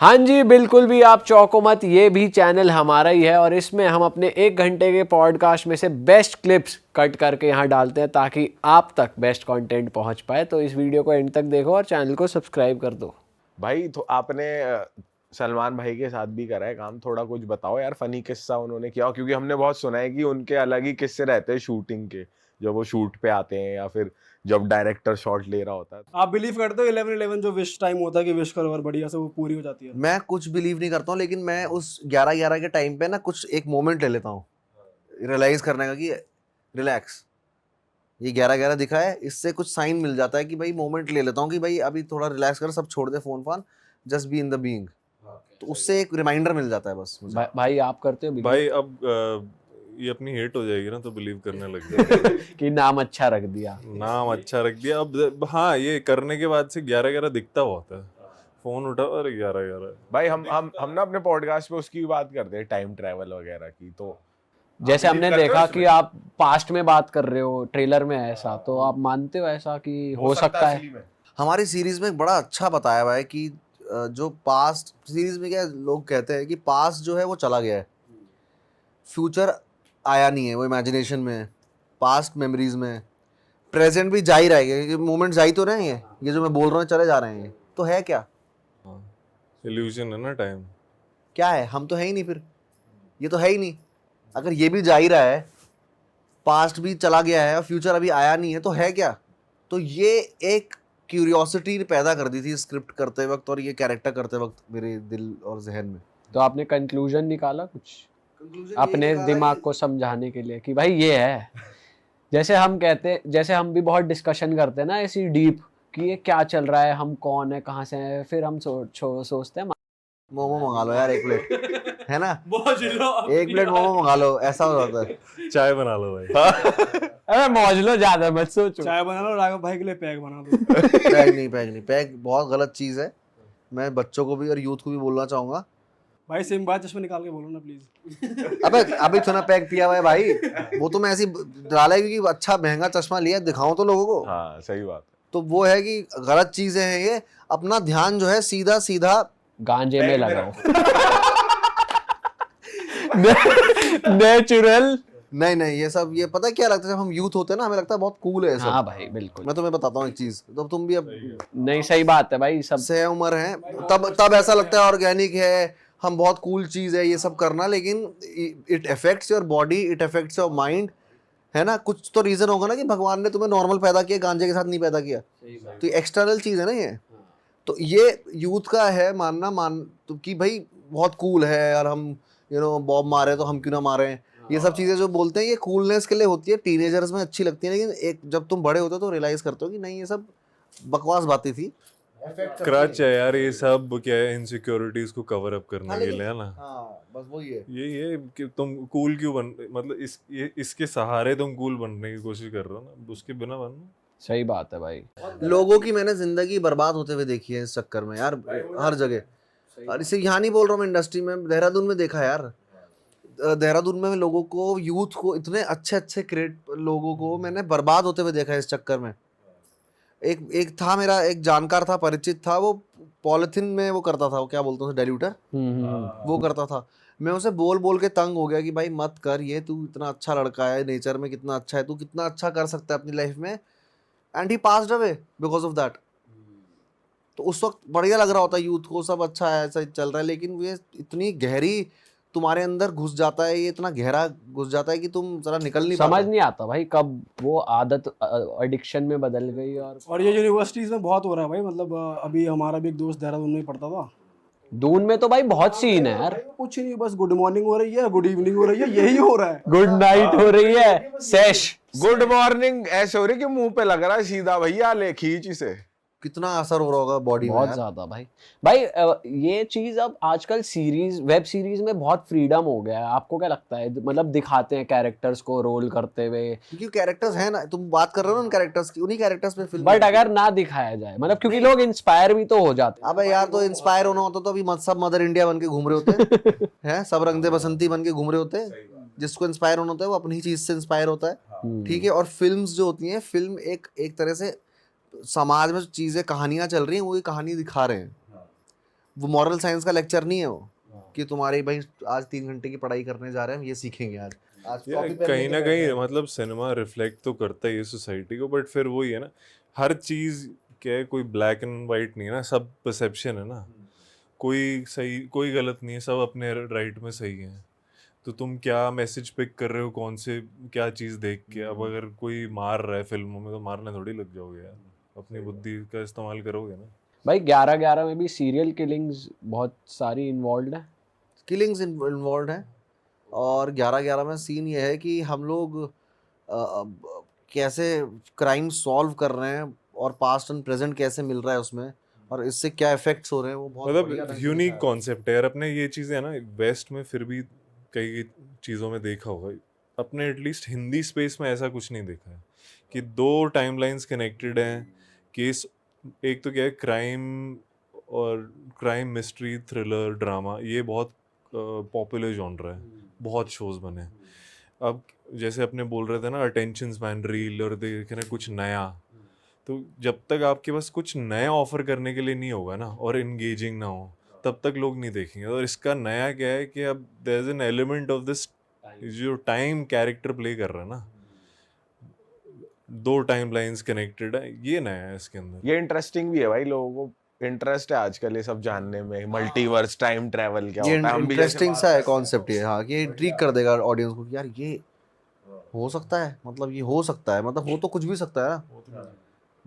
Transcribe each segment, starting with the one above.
हाँ जी, बिल्कुल भी आप चौंको मत, ये भी चैनल हमारा ही है और इसमें हम अपने 1 घंटे के पॉडकास्ट में से बेस्ट क्लिप्स कट करके यहाँ डालते हैं ताकि आप तक बेस्ट कंटेंट पहुँच पाए। तो इस वीडियो को एंड तक देखो और चैनल को सब्सक्राइब कर दो। भाई तो आपने सलमान भाई के साथ भी करा है काम, थोड़ा कुछ बताओ यार, फनी किस्सा उन्होंने किया, क्योंकि हमने बहुत सुना है कि उनके अलग ही किस्से रहते हैं शूटिंग के, जब वो शूट पे आते हैं या फिर जब डायरेक्टर शॉट ले रहा होता है। आप बिलीव करते हो 11-11 जो विश टाइम होता है कि विश करो और बढ़िया से वो पूरी हो जाती है? मैं कुछ बिलीव नहीं करता हूँ, लेकिन मैं उस 11-11 के टाइम पे ना कुछ एक मोमेंट ले लेता हूँ रियलाइज करने का कि रिलैक्स, ये 11-11 दिखा है, इससे कुछ साइन मिल जाता है कि भाई मोमेंट ले लेता हूँ कि भाई अभी थोड़ा रिलैक्स कर, सब छोड़ दे फोन फान, just be in the being. तो उससे एक रिमाइंडर मिल जाता है बस मुझे। भाई आप करते हो believe? भाई अब ये अपनी हिट हो जाएगी ना तो बिलीव करने लग जाएगा। कि नाम अच्छा रख दिया। नाम अच्छा रख दिया अब। हाँ, ये करने के बाद से 11-11 दिखता बहुत है। फोन उठाओ और 11-11। भाई हम ना अपने पॉडकास्ट पे उसकी बात करते हैं, टाइम ट्रैवल वगैरह की। तो जैसे हमने करते हो देखा इसमें? कि आप पास्ट में बात कर रहे हो, ट्रेलर में है ऐसा, तो आप मानते हो ऐसा कि हो सकता है? असली में। हमारी सीरीज में बड़ा अच्छा बताया हुआ है कि जो पास्ट सीरीज में क्या लोग कहते हैं कि पास्ट जो है वो चला गया है, फ्यूचर आया नहीं है, वो इमेजिनेशन में है, पास्ट मेमोरीज में, प्रेजेंट भी जा ही रहा है, मोमेंट जा ही तो रहे हैं, ये जो मैं बोल रहा हूँ चले जा रहे हैं, तो है क्या, इल्यूजन है ना टाइम। क्या है, हम तो है ही नहीं, फिर ये तो है ही नहीं। अगर ये भी जा ही रहा है, पास्ट भी चला गया है और फ्यूचर अभी आया नहीं है, तो है क्या। तो ये एक क्यूरियोसिटी पैदा कर दी थी स्क्रिप्ट करते वक्त और ये कैरेक्टर करते वक्त मेरे दिल और जहन में। तो आपने कंक्लूजन निकाला कुछ अपने दिमाग को समझाने के लिए कि भाई ये है? जैसे हम कहते, जैसे हम भी बहुत डिस्कशन करते हैं ना ऐसी डीप कि ये क्या चल रहा है, हम कौन है, कहाँ से हैं, फिर हम सोचते हैं मोमो मंगा लो यार 1 प्लेट, है ना, बहुत लो 1 प्लेट मोमो मंगा लो, ऐसा हो जाता है। चाय बना लो भाई। अरे मौज लो, ज्यादा मत सोचो। चाय बना लो, राघव भाई के लिए पैक बना दो। पैग नहीं, पैग बहुत गलत चीज़ है। मैं बच्चों को भी और यूथ को भी बोलना चाहूँगा, भाई सेम बात, चश्मा निकाल के बोलो ना प्लीज। अबे अभी थोड़ा पैक पिया हुआ है भाई, वो तो मैं ऐसी डाला है क्योंकि अच्छा महंगा चश्मा लिया, दिखाऊं तो लोगों को। हाँ सही बात है। तो वो है कि गलत चीज़ें हैं ये, अपना ध्यान जो है सीधा सीधा गांजे में लगाओ। नेचुरल। नहीं, ये सब, ये पता है क्या लगता है, जब हम यूथ होते हैं ना हमें लगता है बहुत कूल है ये सब। हाँ भाई बिल्कुल। मैं तुम्हें बताता हूँ एक चीज़, तो तुम भी अब नहीं, सही बात है भाई, सब से उम्र हैं, तब ऐसा लगता है ऑर्गेनिक है, हम बहुत कूल चीज़ है ये सब करना, लेकिन it affects your body, it affects your mind, है ना। कुछ तो रीज़न होगा ना कि भगवान ने तुम्हें नॉर्मल पैदा किया, गांजे के साथ नहीं पैदा किया, तो ये एक्सटर्नल चीज़ है ना ये। तो ये यूथ का है मानना तो कि भाई बहुत कूल है और हम बॉब मारे तो हम क्यों ना मारें, ये सब चीज़ें जो बोलते हैं ये कूलनेस के लिए होती है, टीनेजर्स में अच्छी लगती है, लेकिन एक जब तुम बड़े होते हो तो रियलाइज़ करते हो कि नहीं, ये सब बकवास बातें थी। क्रच है यार ये सब, क्या है, इनसिक्योरिटीज को कवर अप करने के लिए, है ना। हाँ बस वही है। ये कि तुम कूल क्यों बन, मतलब इसके सहारे तुम कूल बनने की कोशिश कर रहे हो ना, उसके बिना बनना। सही बात है भाई। लोगों की मैंने जिंदगी बर्बाद होते हुए देखी है इस चक्कर में यार, हर जगह। और इसे यहाँ नहीं बोल रहा हूँ, इंडस्ट्री में, देहरादून में देखा है यार। देहरादून में लोगों को, यूथ को, इतने अच्छे क्रिएट लोगों को मैंने बर्बाद होते हुए देखा है इस चक्कर में। एक था मेरा, एक जानकार था, परिचित था, वो पॉलिथीन में वो करता था, वो क्या बोलते हैं डाइल्यूटर, वो करता था। मैं उसे बोल बोल के तंग हो गया कि भाई मत कर ये, तू इतना अच्छा लड़का है, नेचर में कितना अच्छा है, तू कितना अच्छा कर सकता है अपनी लाइफ में, and he passed away because of that. तो उस वक्त बढ़िया लग रहा होता है यूथ को, सब अच्छा है, ऐसा चल रहा है, लेकिन ये इतनी गहरी तुम्हारे अंदर घुस जाता है, ये इतना गहरा घुस जाता है कि तुम जरा निकल नहीं समझ पाते। नहीं आता भाई कब वो आदत एडिक्शन में बदल गई। और ये यूनिवर्सिटीज में बहुत हो रहा है भाई, मतलब अभी हमारा भी एक दोस्त देहरादून में ही पढ़ता था। दून में तो भाई बहुत सीन है यार। कुछ नहीं, बस गुड मॉर्निंग हो रही है, गुड इवनिंग हो रही है, यही हो रहा है। गुड नाइट हो रही है, सेश। गुड मॉर्निंग ऐसे हो रही कि मुंह पे लग रहा है सीधा, भैया ले खींच इसे। कितना असर हो रहा होगा बॉडी में बहुत यार। ज्यादा भाई। ये चीज अब आजकल सीरीज, वेब सीरीज में बहुत फ्रीडम हो गया है। आपको क्या लगता है, मतलब दिखाते हैं कैरेक्टर्स को रोल करते हुए, क्योंकि कैरेक्टर्स हैं ना, तुम बात कर रहे हो ना उन कैरेक्टर्स की, उन्हीं कैरेक्टर्स पे फिल्म। बट अगर ना दिखाया जाए, मतलब क्योंकि लोग इंस्पायर भी तो हो जाते हैं। अबे यार, तो इंस्पायर होना होता तो अभी सब मदर इंडिया बन के घूम रहे होते हैं, सब रंग दे बसंती बन के घूम रहे होते हैं। जिसको इंस्पायर होना होता है वो अपनी चीज से इंस्पायर होता है, ठीक है। और फिल्म्स जो होती हैं, फिल्म एक तरह से समाज में जो चीजें, कहानियां चल रही हैं, वही कहानी दिखा रहे हैं। वो मॉरल साइंस का लेक्चर नहीं है वो, कि तुम्हारे भाई आज 3 घंटे की पढ़ाई करने जा रहे हैं, हम ये सीखेंगे आज यार कॉपी पेन कहीं लेके ना बैठे कहीं हैं। मतलब सिनेमा रिफ्लेक्ट तो करता ही है सोसाइटी को, बट फिर वही है ना, हर चीज क्या है, कोई ब्लैक एंड वाइट नहीं है ना, सब परसेप्शन है ना, कोई सही कोई गलत नहीं है, सब अपने राइट में सही है। तो तुम क्या मैसेज पिक कर रहे हो, कौन से क्या चीज देख के? अब अगर कोई मार रहा है फिल्मों में तो मारने थोड़ी लग जाओगे यार, अपनी बुद्धि का इस्तेमाल करोगे ना। भाई 11-11 में भी सीरियल किलिंग्स बहुत सारी इन्वॉल्व है। किलिंग्स इन्वॉल्व हैं, और 11-11 में सीन ये है कि हम लोग कैसे क्राइम सॉल्व कर रहे हैं और पास्ट एंड प्रेजेंट कैसे मिल रहा है उसमें, और इससे क्या इफेक्ट्स हो रहे हैं, वो बहुत बढ़िया मतलब ढंग से यूनिक दिखाया है। कॉन्सेप्ट है यार, अपने ये चीजें है ना वेस्ट में फिर भी कई चीजों में देखा होगा, अपने एटलीस्ट हिंदी स्पेस में ऐसा कुछ नहीं देखा है कि 2 टाइमलाइंस कनेक्टेड हैं। केस एक तो क्या है, क्राइम और क्राइम मिस्ट्री थ्रिलर ड्रामा, ये बहुत पॉपुलर जॉनर है, बहुत शोज बने हैं। अब जैसे अपने बोल रहे थे ना, अटेंशन स्पैन, रील और देखना कुछ नया, तो जब तक आपके पास कुछ नया ऑफर करने के लिए नहीं होगा ना, और एंगेजिंग ना हो, तब तक लोग नहीं देखेंगे। और इसका नया क्या है कि अब there is an element of this, जो टाइम कैरेक्टर प्ले कर रहा है ना, 2 टाइम लाइंस कनेक्टेड है, ये नया है इसके अंदर। ये इंटरेस्टिंग भी है भाई, लोगों को इंटरेस्ट है आजकल ये सब जानने में, मल्टीवर्स, टाइम ट्रैवल क्या ये होता है। हम भी जैसे इंटरेस्टिंग बात सा है करते हैं, कॉन्सेप्ट ये, हाँ, कि ये इंट्रिग कर देगा ऑडियंस को कि यार ये हो सकता है, मतलब ये हो सकता है, मतलब हो तो कुछ भी सकता है ना,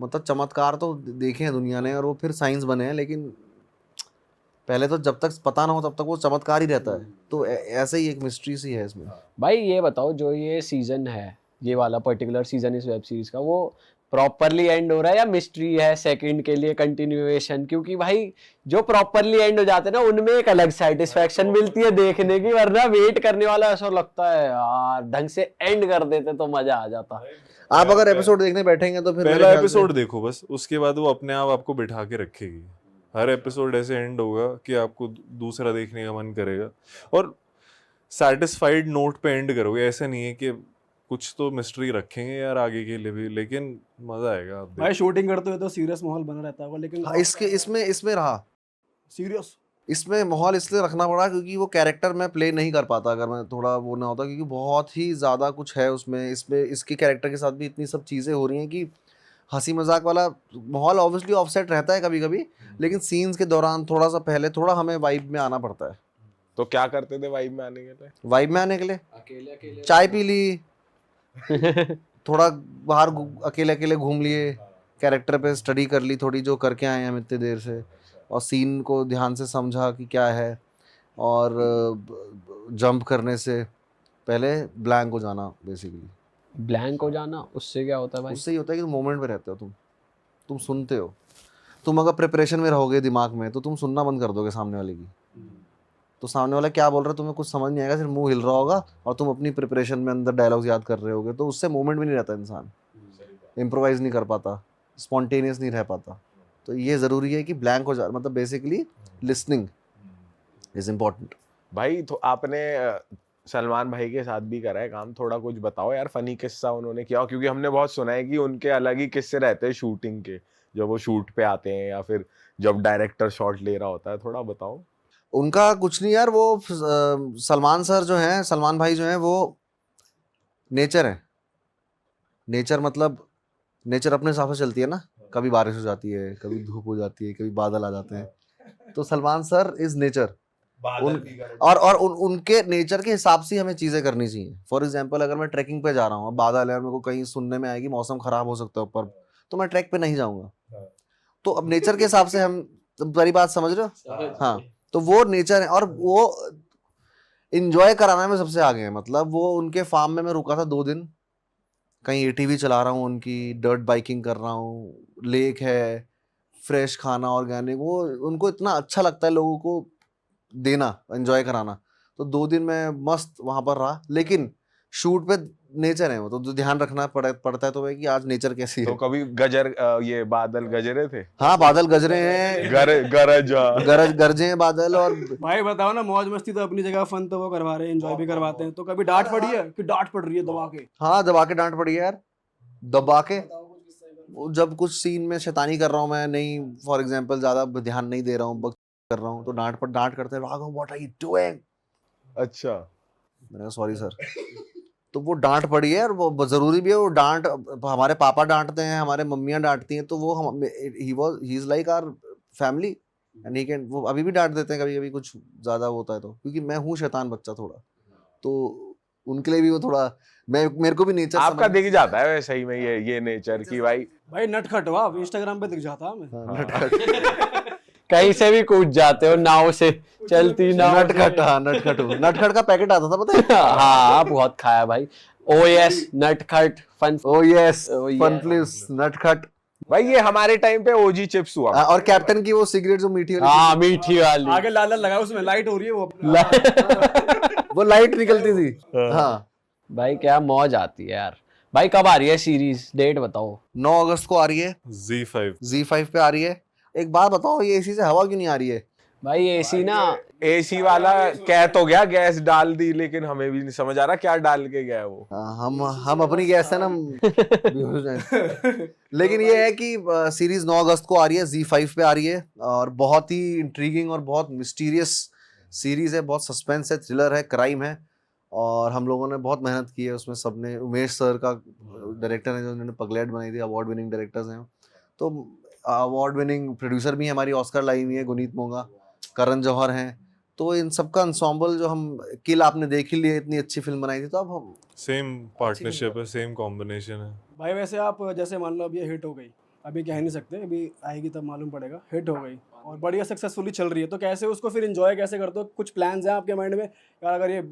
मतलब चमत्कार तो देखे हैं दुनिया ने और वो फिर साइंस बने हैं, लेकिन पहले तो जब तक पता ना हो तब तक वो चमत्कार ही रहता है। तो ऐसे ही एक मिस्ट्री सी है इसमें। भाई ये बताओ, जो ये सीजन है, ये वाला पर्टिकुलर सीजन इस वेब सीरीज का, वो प्रॉपरली एंड हो रहा है या मिस्ट्री है सेकंड के लिए कंटिन्यूएशन? क्योंकि भाई जो प्रॉपरली एंड हो जाते हैं ना, उनमें एक अलग सेटिस्फेक्शन मिलती है देखने की, वरना वेट करने वाला ऐसा लगता है यार ढंग से एंड कर देते तो मजा आ जाता। आप अगर एपिसोड देखने बैठेंगे तो फिर मेरे पहला ख्याल से एपिसोड देखो बस, उसके बाद वो अपने आप आपको बिठा के रखेगी। हर एपिसोड ऐसे एंड होगा कि आपको दूसरा देखने का मन करेगा, और सैटिस्फाइड नोट पे एंड करोगे। ऐसा नहीं है कि कुछ तो मिस्ट्री रखेंगे यार आगे के लिए भी, लेकिन मजा आएगा आप भाई शूटिंग करते हुए तो सीरियस माहौल बना रहता होगा, लेकिन हाँ, इसमें रहा, सीरियस इसमें माहौल इसलिए रखना पड़ा क्योंकि वो कैरेक्टर मैं प्ले नहीं कर पाता अगर मैं थोड़ा वो ना होता, क्योंकि बहुत ही ज़्यादा कुछ है उसमें। इसमें इसकी कैरेक्टर के साथ भी इतनी सब चीज़ें हो रही हैं कि हंसी मजाक वाला माहौल ऑब्वियसली ऑफसेट रहता है कभी कभी, लेकिन सीन्स के दौरान थोड़ा सा पहले थोड़ा हमें वाइब में आना पड़ता है। तो क्या करते थे वाइब में आने के लिए? वाइब में आने के लिए अकेले अकेले चाय पी ली, थोड़ा बाहर अकेले अकेले घूम लिए, कैरेक्टर पे स्टडी कर ली थोड़ी, जो करके आए हैं हम इतने देर से, और सीन को ध्यान से समझा कि क्या है। और जंप करने से पहले ब्लैंक हो जाना बेसिकली। ब्लैंक हो जाना, उससे क्या होता है भाई? उससे ही होता है कि मोमेंट में रहते हो तुम सुनते हो। तुम अगर प्रिपरेशन में रहोगे दिमाग में तो तुम सुनना बंद कर दोगे सामने वाले की, तो सामने वाला क्या बोल रहा है तुम्हें कुछ समझ नहीं आएगा, सिर्फ मुंह हिल रहा होगा और तुम अपनी प्रिपरेशन में अंदर डायलॉग्स याद कर रहे होगे, तो उससे मोमेंट भी नहीं रहता, इंसान इम्प्रोवाइज नहीं कर पाता, स्पॉन्टेनियस नहीं रह पाता। तो ये ज़रूरी है कि ब्लैंक हो जा, मतलब बेसिकली लिसनिंग इज इम्पोर्टेंट। भाई तो आपने सलमान भाई के साथ भी करा है काम, थोड़ा कुछ बताओ यार, फनी किस्सा उन्होंने किया हो, क्योंकि हमने बहुत सुना है कि उनके अलग ही किस्से रहते हैं शूटिंग के, जब वो शूट पे आते हैं या फिर जब डायरेक्टर शॉट ले रहा होता है, थोड़ा बताओ। उनका कुछ नहीं यार, वो सलमान सर जो हैं, सलमान भाई जो हैं, वो नेचर है। नेचर मतलब नेचर अपने हिसाब से चलती है ना, कभी बारिश हो जाती है, कभी धूप हो जाती है, कभी बादल आ जाते हैं। तो सलमान सर इज नेचर, उनके नेचर के हिसाब से हमें चीज़ें करनी चाहिए। फॉर एग्जांपल अगर मैं ट्रैकिंग पे जा रहा हूँ, अब बादल है और मेरे को कहीं सुनने में आएगी मौसम खराब हो सकता है ऊपर, तो मैं ट्रैक पे नहीं जाऊँगा। तो अब नेचर के हिसाब से हम, बड़ी बात समझ रहे हो? हाँ, तो वो नेचर है, और वो इंजॉय कराने में सबसे आगे है। मतलब वो उनके फार्म में मैं रुका था 2 दिन, कहीं एटीवी चला रहा हूँ, उनकी डर्ट बाइकिंग कर रहा हूँ, लेक है, फ्रेश खाना ऑर्गेनिक, वो उनको इतना अच्छा लगता है लोगों को देना, एंजॉय कराना। तो 2 दिन मैं मस्त वहां पर रहा, लेकिन शूट पे नेचर है वो, तो ध्यान रखना पड़ता है तो भाई कि आज नेचर कैसी तो है। कभी ये बादल गजरे थे? हाँ, बादल गजरे हैं, गरजे हैं बादल। और भाई बताओ ना, मौज मस्ती तो अपनी जगह, फन तो वो करवा रहे हैं, एंजॉय भी करवाते हैं, तो कभी डांट पड़ी है कि डांट पड़ रही है दबा के? हाँ, दबा के डांट पड़ी है यार, दबा के। जब कुछ सीन में शैतानी कर रहा हूँ मैं, नहीं फॉर एग्जांपल ज्यादा ध्यान नहीं दे रहा हूँ, कर रहा हूँ तो डांट करते हैं, Raghav what are you doing. अच्छा मैंने कहा सॉरी सर। तो वो डांट पड़ी है और वो जरूरी भी है, वो डांट हमारे पापा डांटते हैं, हमारे मम्मियाँ डांटती हैं, तो वो हम he is like our family and he can, वो अभी भी डांट देते हैं कभी कभी कुछ ज्यादा होता है तो, क्योंकि मैं हूँ शैतान बच्चा थोड़ा, तो उनके लिए भी वो थोड़ा, मेरे को भी नेचर आपका दिख जाता है वैसे ही में ये नेचर की भाई। भाई नटखट हो आप, इंस्टाग्राम पे दिख जाता है हमें। कहीं से भी कूद जाते हो, नाव से चलती नाव से। नटखट, हाँ नटखट हूँ। नटखट का पैकेट आता था पता है? हाँ बहुत खाया भाई। ओएस नटखट fun. Oh yes Oh, fun yes. Please नटखट। भाई ये हमारे टाइम पे ओजी चिप्स हुआ। और कैप्टन की वो सिगरेट जो मीठी वाली, हाँ मीठी वाली। आगे लाल लाल लगा, उसमें लाइट हो रही है वो। वो लाइट निकलती थी। हाँ भाई क्या मौज आती है यार। भाई कब आ रही है सीरीज, डेट बताओ। 9 अगस्त को आ रही है, Z5 Z5 पे आ रही है। एक बात बताओ, ये एसी से हवा क्यों नहीं आ रही है? भाई एसी ना, एसी वाला कह तो गया गैस डाल दी, लेकिन हमें भी नहीं समझ आ रहा क्या डाल के गया है वो। हाँ, हम अपनी गैस है ना, बेहोश हैं। लेकिन ये है कि सीरीज 9 अगस्त को आ रही है, Z5 पे आ रही है, और बहुत ही इंट्रीगिंग और बहुत मिस्टीरियस सीरीज है, बहुत सस्पेंस है, थ्रिलर है, क्राइम है, और हम लोगों ने बहुत मेहनत की है उसमें सबने। उमेश सर का डायरेक्टर है, जिन्होंने पगलेट बनाई थी, अवार्ड विनिंग डायरेक्टर्स हैं, तो अवार्ड विनिंग प्रोड्यूसर भी हमारी ऑस्कर लाई हुई है, गुनीत मोंगा, करण जौहर हैं, तो इन सबका ensemble जो हम, किल आपने देख ही लिया, इतनी अच्छी फिल्म बनाई थी, तो अब हम सेम पार्टनरशिप है, सेम कॉम्बिनेशन है। भाई वैसे आप जैसे मान लो अब ये हिट हो गई, अभी कह नहीं सकते, अभी आएगी तब मालूम पड़ेगा, हिट हो गई और बढ़िया सक्सेसफुली चल रही है, तो कैसे उसको फिर एंजॉय कैसे करते हो? कुछ प्लान्स हैं आपके माइंड में, यार अगर ये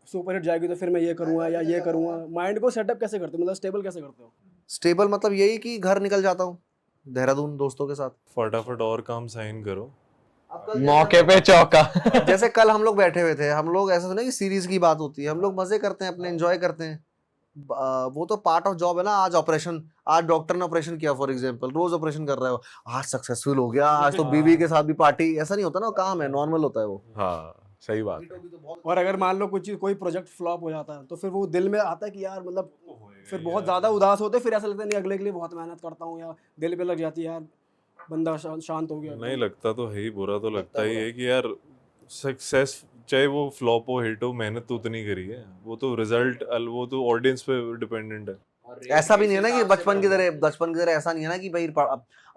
सुपर हिट जाएगी तो फिर मैं ये करूँगा या ये करूँगा? माइंड को सेटअप कैसे करते हो, मतलब स्टेबल कैसे करते हो? स्टेबल मतलब यही कि घर निकल जाता हूँ देहरादून दोस्तों के साथ। फटाफट और काम साइन करो। मौके पे चौका। जैसे कल हम लोग बैठे हुए थे, हम लोग ऐसा सुना कि सीरीज की बात होती है, हम लोग मजे करते हैं अपने, एंजॉय करते हैं, वो तो पार्ट ऑफ जॉब है ना। आज डॉक्टर ने ऑपरेशन किया फॉर एग्जांपल, रोज ऑपरेशन कर रहा है वो, आज सक्सेसफुल हो गया, आज तो बीवी के साथ भी पार्टी, ऐसा नहीं होता ना, काम है, नॉर्मल होता है वो। हाँ सही बात है। और अगर मान लो कोई प्रोजेक्ट फ्लॉप हो जाता है तो फिर वो दिल में आता है कि यार मतलब फिर बहुत ज़्यादा उदास होते, फिर ऐसा लगता है नहीं अगले के लिए बहुत मेहनत करता हूँ, या दिल पे लग जाती है यार बंदा शांत हो गया। नहीं लगता तो है ही, बुरा तो लगता ही है कि यार सक्सेस चाहे वो फ्लॉप हो हिट हो, मेहनत तो उतनी करी है, वो तो रिजल्ट वो तो ऑडियंस पे डिपेंडेंट है। ऐसा भी नहीं है ना कि बचपन की तरह ऐसा नहीं है ना कि भाई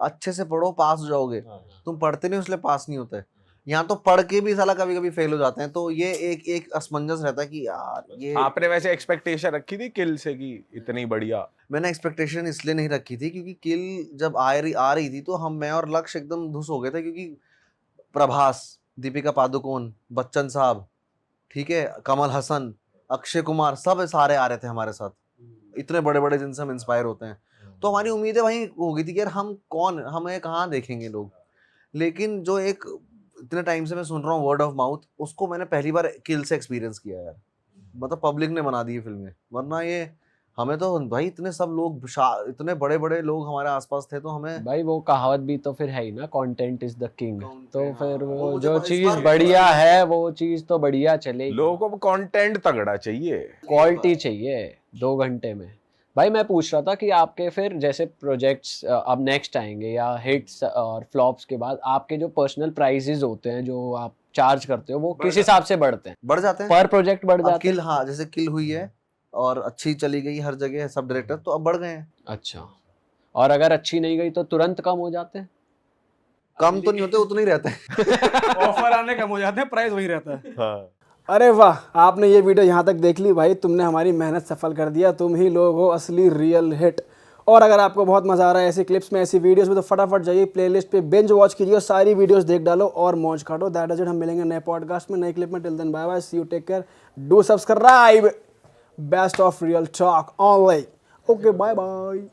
अच्छे से पढ़ो पास हो जाओगे, तुम पढ़ते नहीं इसलिए पास नहीं होता है। यहाँ तो पढ़ के भी साला कभी कभी फेल हो जाते हैं, तो ये एक असमंजस रहता है कि यार ये। आपने वैसे एक्सपेक्टेशन रखी थी किल से कि इतनी बढ़िया? मैंने एक्सपेक्टेशन इसलिए नहीं रखी थी क्योंकि किल जब आ रही थी तो मैं और लक्ष्य एकदम धुस हो गए थे, क्योंकि प्रभास, दीपिका पादुकोण, बच्चन साहब, ठीक है, कमल हसन, अक्षय कुमार, सब सारे आ रहे थे हमारे साथ, इतने बड़े बड़े जिनसे हम इंस्पायर होते हैं, तो हमारी उम्मीदें वहीं हो गई थी कि यार हमें कहाँ देखेंगे लोग। लेकिन जो एक इतने टाइम से मैं सुन रहा हूँ वर्ड ऑफ माउथ, उसको मैंने पहली बार किल से एक्सपीरियंस किया यार। मतलब पब्लिक ने बना दी है फिल्में, वरना ये हमें तो भाई इतने सब लोग, इतने बड़े बड़े लोग हमारे आसपास थे, तो हमें भाई वो कहावत भी तो फिर है ही ना, कंटेंट इज द किंग। तो फिर वो वो मुझे जो इस चीज बार बढ़िया है वो चीज तो बढ़िया चलेगी। लोगों को कंटेंट तगड़ा चाहिए, क्वालिटी चाहिए 2 घंटे में। भाई मैं पूछ रहा था कि आपके फिर जैसे प्रोजेक्ट्स अब नेक्स्ट आएंगे या हिट्स और फ्लॉप्स के बाद आपके जो पर्सनल प्राइजेस होते हैं जो आप चार्ज करते हो, वो किस हिसाब से बढ़ते हैं? बढ़ जाते हैं। पर प्रोजेक्ट बढ़ अब जाते हैं? किल, हाँ जैसे किल हुई है और अच्छी चली गई हर जगह, सब डायरेक्टर, तो अब बढ़ गए हैं। अच्छा, और अगर अच्छी नहीं गई तो तुरंत कम हो जाते हैं? कम तो नहीं होते, उतने ही रहते हैं। ऑफर आने कम हो जाते हैं, प्राइस वही रहता है। हाँ। अरे वाह, आपने ये वीडियो यहाँ तक देख ली भाई, तुमने हमारी मेहनत सफल कर दिया, तुम ही लोग हो असली रियल हिट। और अगर आपको बहुत मजा आ रहा है ऐसी क्लिप्स में, ऐसी वीडियोस में, तो फटाफट जाइए प्लेलिस्ट पे बिंज वॉच कीजिए, सारी वीडियोस देख डालो और मौज काटो। दैट इज इट, हम मिलेंगे नए पॉडकास्ट में, नए क्लिप में। Till then bye bye, see you, take care, do subscribe, best of real talk online. Okay bye bye.